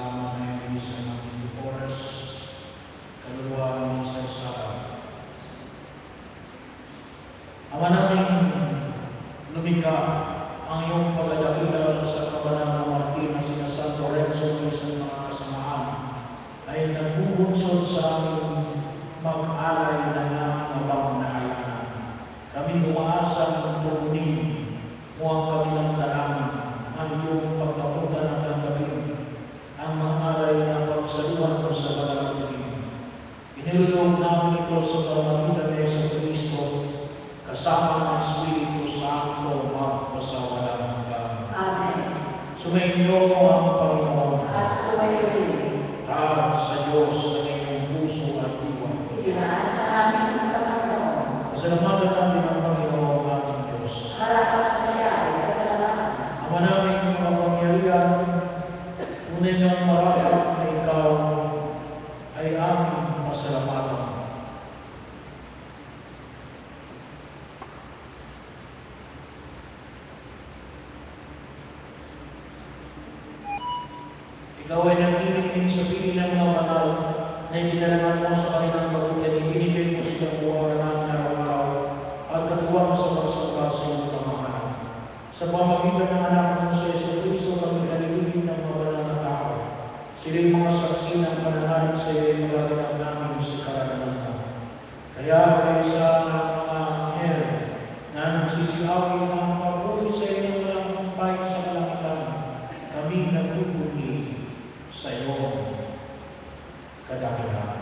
salamat ngayon sa mga oras, kaluwaan sa sarap. Ama namin lumika ang iyong pagdadakila sa kabanang na Martin na sina Santo Lorenzo sa mga kasamaan ay nagbubunsod sa aming mag-alay na nangangabang na kayanan. Kami umaasa ng turunin mo ang kabilang dalangin, ang iyong pagkapunta ng gagawin, ang mga alay na pagsaluhan ko sa balagin. Inilulong namin ito sa pamamagitan ni Yesu Kristo, kasama ng Espiritu Santo magpasawalang hanggan. Amen. Sumainyo ang Panginoon At sumayo rin. at sa Diyos ng iyong puso at diwa. Itinaasa namin sa Panginoon. Pasalamatan natin ang Panginoon ating Diyos. Harapan siya ay kasalamatan. Ama namin ang kapangyarihan, tunay ng marapat na ikaw ay aming pasalamatan. Ikaw ay nakikinig sa piling ng mga banal na ibinalaman mo sa kanilang kabutihan, ibinigay mo silang buwan namin araw-araw at katuwang sa pagsamba sa iyong pamahalaan. Sa pamamagitan ng anak mo sa Yesu Kristo, kami nalilibig ng mga banal na tao. Sila'y mga saksi ng pananalig sa iyo ay magaganap namin sa karanasan. Kaya kaysa ng mga anghel na nagsisiawin ang pagpuli sa iyo walang kumpay sa kalangitan, kami nagpupuli sa iyo kadakilaan.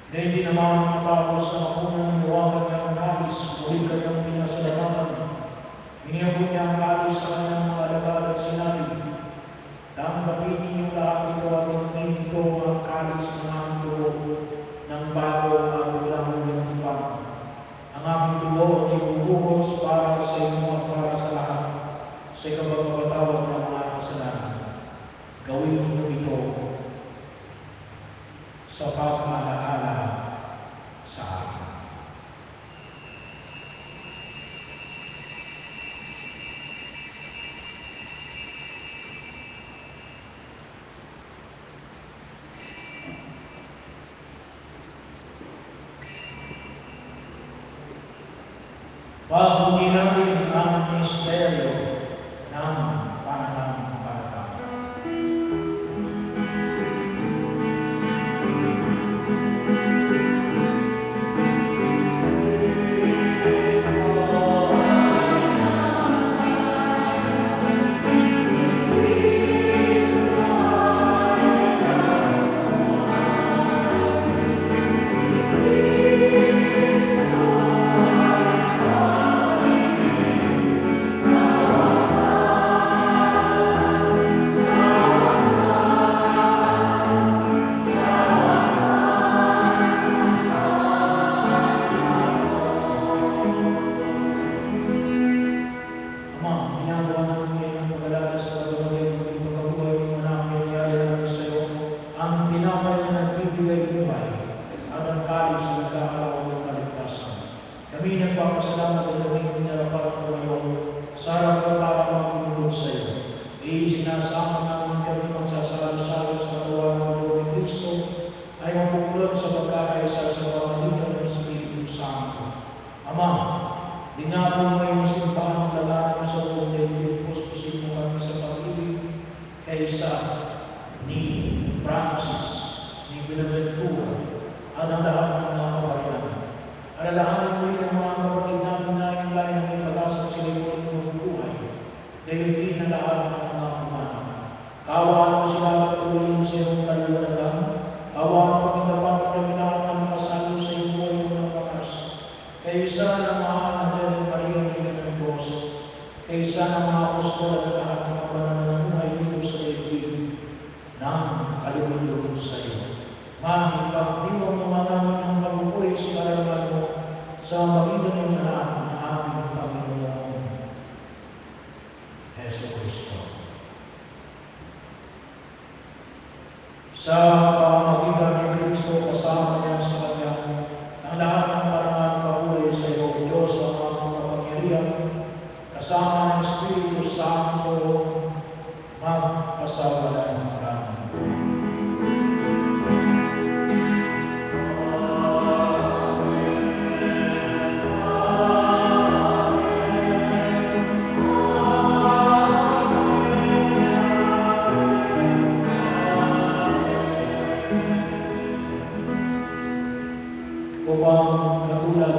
Dahil di naman matapos na mapunang niwagan niya ang kalis, muli kanyang pinasalamatan. Iniabot niya ang kalis sa kanyang mga alagad at sinabi, tanggapin ninyong lahat ito at inumin ito ang kalis ng aking dugo ng bago at walang hanggang tipan. Ang aking dugo ay ibubuhos para sa inyo at para sa lahat sa ikapagpapatawad ng mga kasalanan. Gawin niyo ito sa pag-alaala sa akin. Pagbuti natin ang misteryo ng pananampalataya. nagpapasalamat at kaming pinarapan ko ngayon sa harap ko para maglingkod sa iyo. Sinasama namin kami magsasalo-salo sa katawan ng Lord ni Kristo ay mapukulot sa pagkakaisa sa pamamagitan ng Espiritu Santo. Ama, dinapon mo yung simbahan ng lalaan sa buong daigdig, puspusin mo kami sa pag-ibig kaysa ni Francis, ni Buenaventura, at ang lahat ng mga kabayan. Alalahanin mo rin ang mga kapatid namin na yung lain ng ipag-asa sila yung buhay. Dahil din na lahat ng mga kumana. Kawaan mo sila at tuloy sa iyong kaliwanagan. Kawaan mo pagkitapan at kami lahat ng makasalo sa iyong buhay ng wakas. Kaysa ng mga anak ng Maria ng Diyos, kaysa ng mga apostol at lahat ng kabanan ng buhay dito sa daigdig ng kaliwanagan sa iyo. Mami, pagdiwang naman namin ang mabubuhay sa karaman mo sa magitan ng anak ng aming Panginoon Yesu Kristo. Sa pamamagitan ni Kristo, kasama niya sa Kanya, ang lahat ng parangal pabuhay sa iyo, Diyos ang mga kapangyarihan, kasama ng Espiritu Santo, magpasawalan ng kami. Upang katulad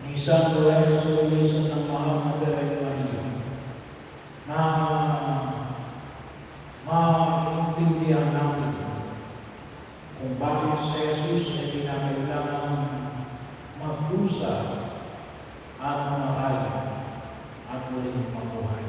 ni San Lorenzo Wilson ng mahal na Birhen Maria na maintindihan natin kung bakit si Jesus ay kinakailangan magdusa at mamatay at muling mabuhay.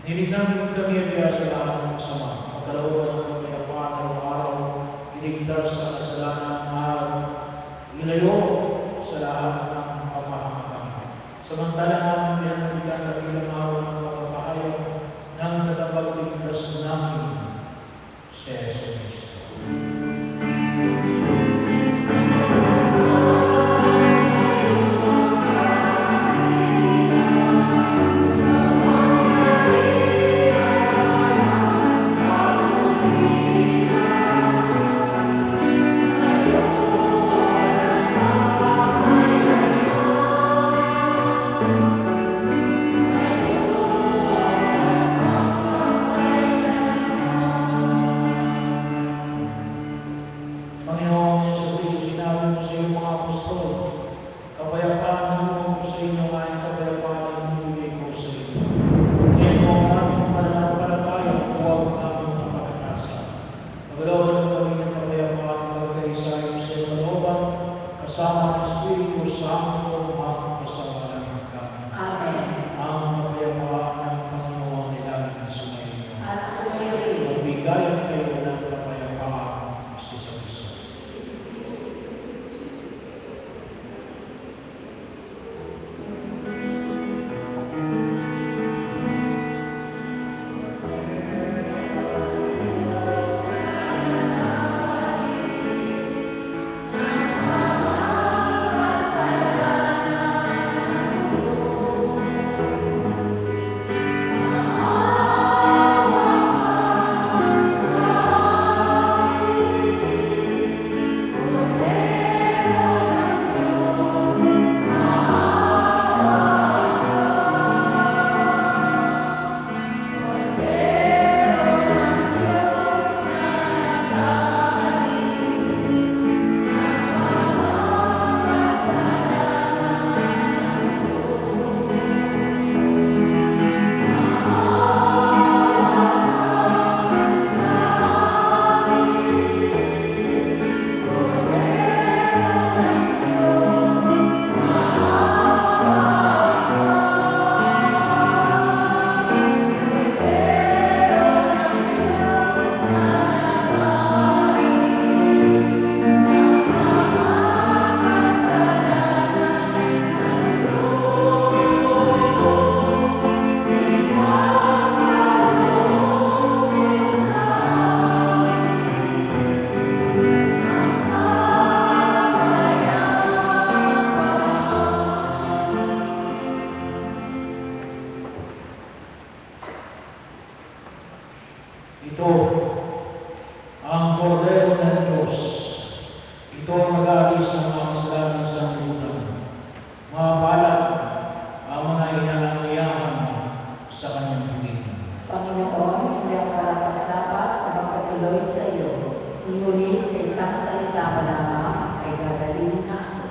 Nilinangin kami at kaya sa lahat ng masama. Magkalooban ng kapayapaan araw-araw, iligtas sa kasalanan at ilayo sa lahat ng kapahamakan. Samantala namin pinanagbigan na bilang araw ng pagpapahayag ng tagapagligtas namin si Yesu Kristo. Ito ang Kordero ng Diyos. Ito ang mag-aalis ng mga kasalanan sa sanlibutan. Mapalad ang mga inaangayahan sa kanyang pagkain. Panginoon, hindi ako karapat-dapat na magpatuloy sa iyo. Ngunit sa isang salita pa lamang ay gagaling na ako.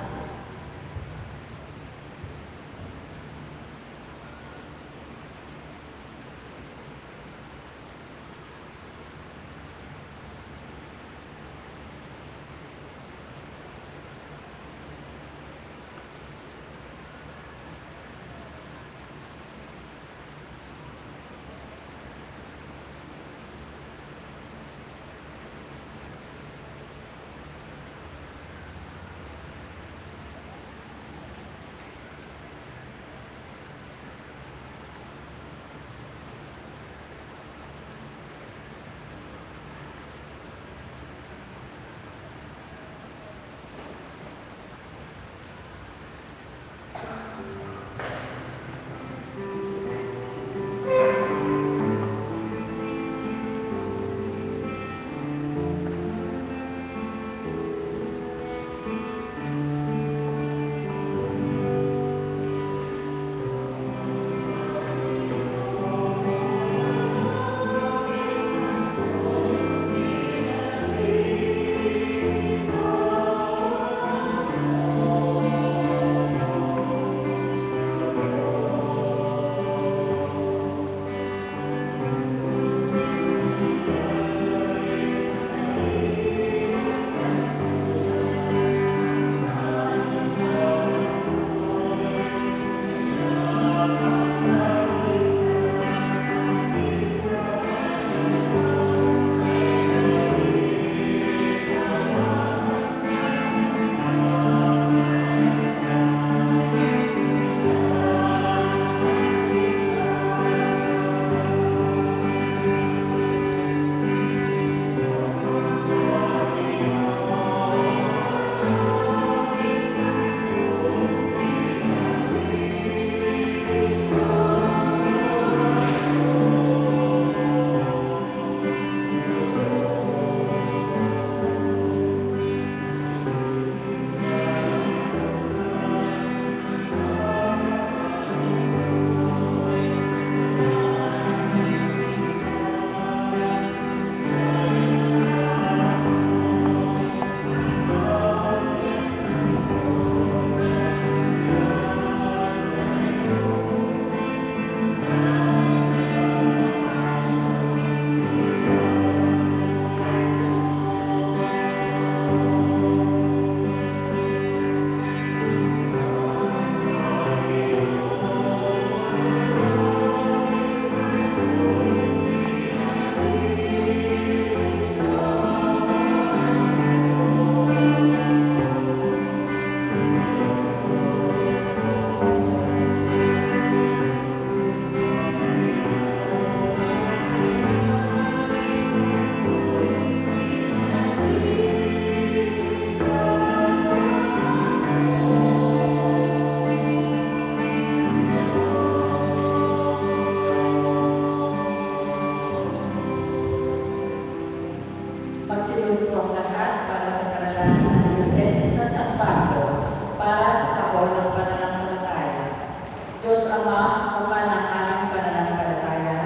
Magsilunod po ang lahat para sa panalangin ng Dioceses ng San Pablo para sa takbo ng pananampalataya. Diyos Ama, Ama ng aming pananampalataya,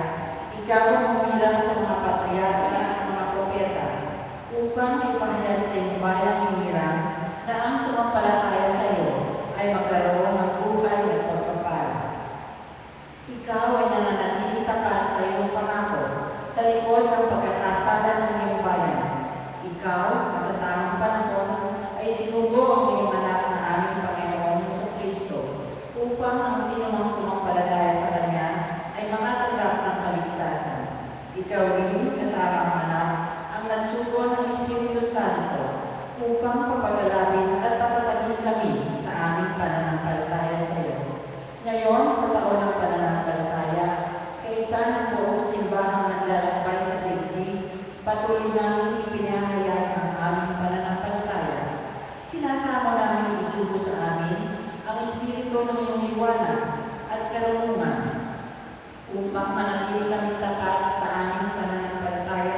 Ikaw ang humilang sa mga patriarka at mga propeta upang ipahayag sa iyong bayang hinirang na ang sumampalataya sa iyo ay magkaroon ng buhay at pagpapala. Ikaw ay nananatiling tapat sa iyong pangako sa likod ng pagkakasala ng iyong bayan. Ikaw, na sa tamang panahon, ay sinugo ang iyong anak na aming Panginoong Jesucristo upang ang sinumang sumampalataya sa Kanya ay makatanggap ng kaligtasan. Ikaw rin, kasama ang anak, ang nagsugo ng Espiritu Santo upang papagalapin at patatagin kami sa aming pananampalataya sa iyo. Ngayon, sa taon ng pananampalataya, kaisa ng buong simbahang naglalakbay sa daigdig, patuloy namin ipinahayag ang aming pananampalataya. Sinasamo namin isugo sa amin ang Espiritu ng iyong liwanag at karunungan upang manatili kami tapat sa aming pananampalataya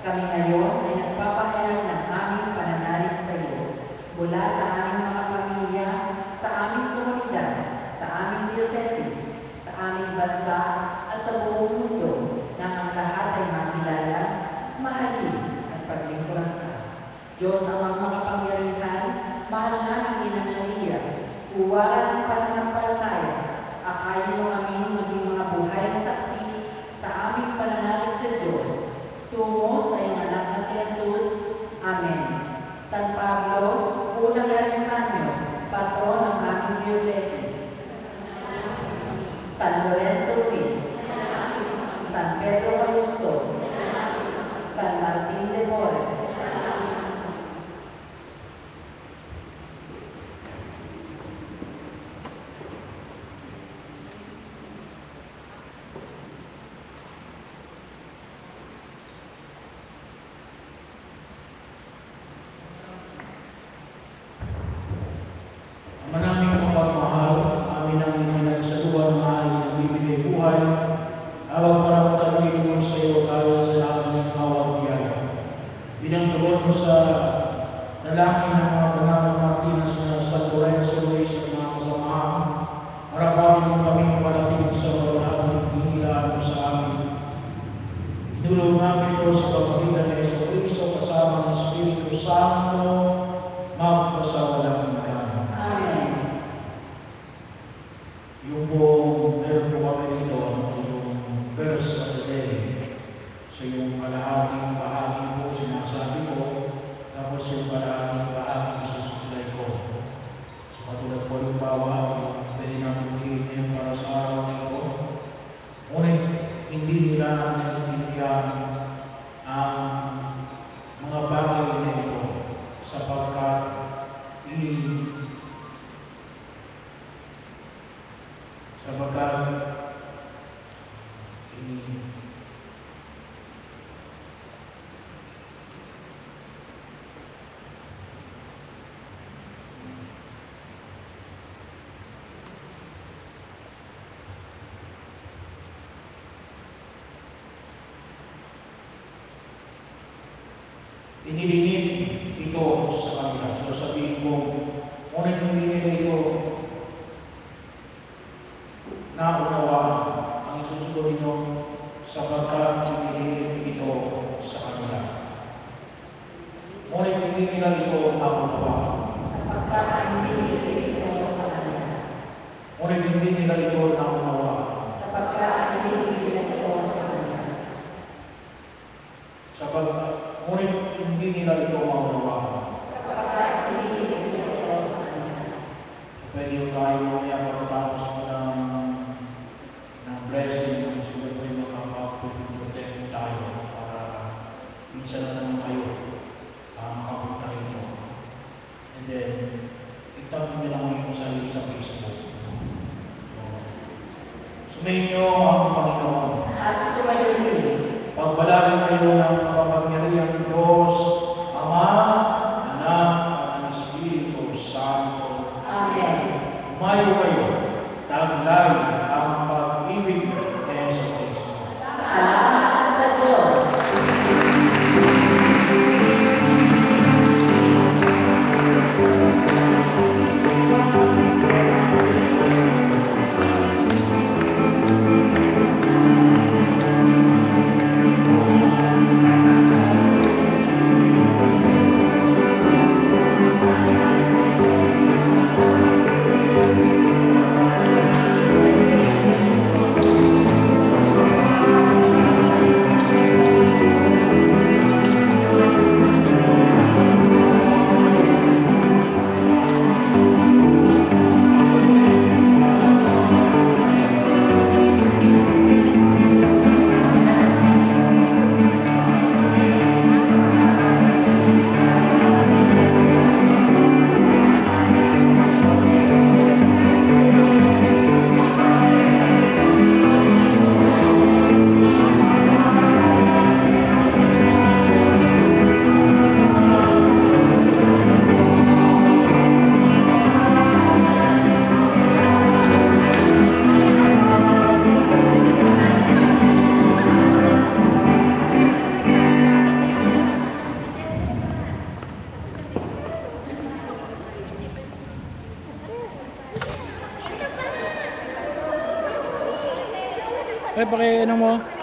Kami ngayon ay nagpapahayag ng aming pananalig sa iyo mula sa aming mga pamilya, sa aming komunidad, sa aming diocese, sa aming bansa at sa buong mundo nang ang lahat ay makilala, mahalin at paglingkuran ka. Diyos amang makapangyarihan, mahal namin Ina Maria, uwaran ng pananampalataya, akayin mo aming maging mga buhay na saksi sa aming pananalig sa Diyos, tungo sa iyong anak na si Jesus. Amen. San Pablo, unang ermitanyo, patron ng aming diocese. San Lorenzo Ruiz, San Pedro Calungsod, San Martin de Porres, Manaming mapagmahal, amin ang ininag sa luwan na ay nagbibigay buhay, awag panapatagin mo sa iyo tayo sa lahat ng awag biyaya. Binangtugon mo sa dalangin ng mga banal na Martinas na San Lorenzo Ruiz at mga kasamahan, marapawin mo kami mapalating sa walang hinihilaan mo sa amin. Inulog namin ito sa pagpagitan ng Jesucristo kasama ng Espiritu Santo, magpasawalang hanggan. Amen. Yung po, meron po kami dito, yung verse of the day. So yung kalahating bahagi po sinasabi ko, tapos yung kalahating bahagi susuklay ko. So katulad po yung bawa, pwede namin bigyan ngayon para sa araw na ito. Ngunit hindi nila naiintindihan ang mga bagay na ito sapagkat inilingit ito sa kanila. So sabihin ko, ngunit hindi nila ito naunawaan ang isusunod ninyo sapagkat inilingit ito sa kanila. Ngunit hindi nila ito naunawaan Sapagkat inilingit ito sa kanila. ngunit hindi nila ito naunawaan Sapagkat inilingit ito sa kanila. ngunit hindi nila ito maunawaan. Sapagkat inilingit ito sa kanila. Pwede yung tayo mamaya pagkatapos mo ng blessing, sila po yung makapag-protect tayo para minsan na naman kayo makapunta rito. And then, itapin nyo lang yung sarili sa Facebook. Sumayin nyo ang Panginoon. At sumayon din. Pagbalagin kayo ng kapangyarihang Diyos, Ama, Anak, at ang Espiritu Santo. Amen. Umayo kayo, taglay ang pag-ibig ni Jesucristo. Salamat sa Diyos. paki ano mo.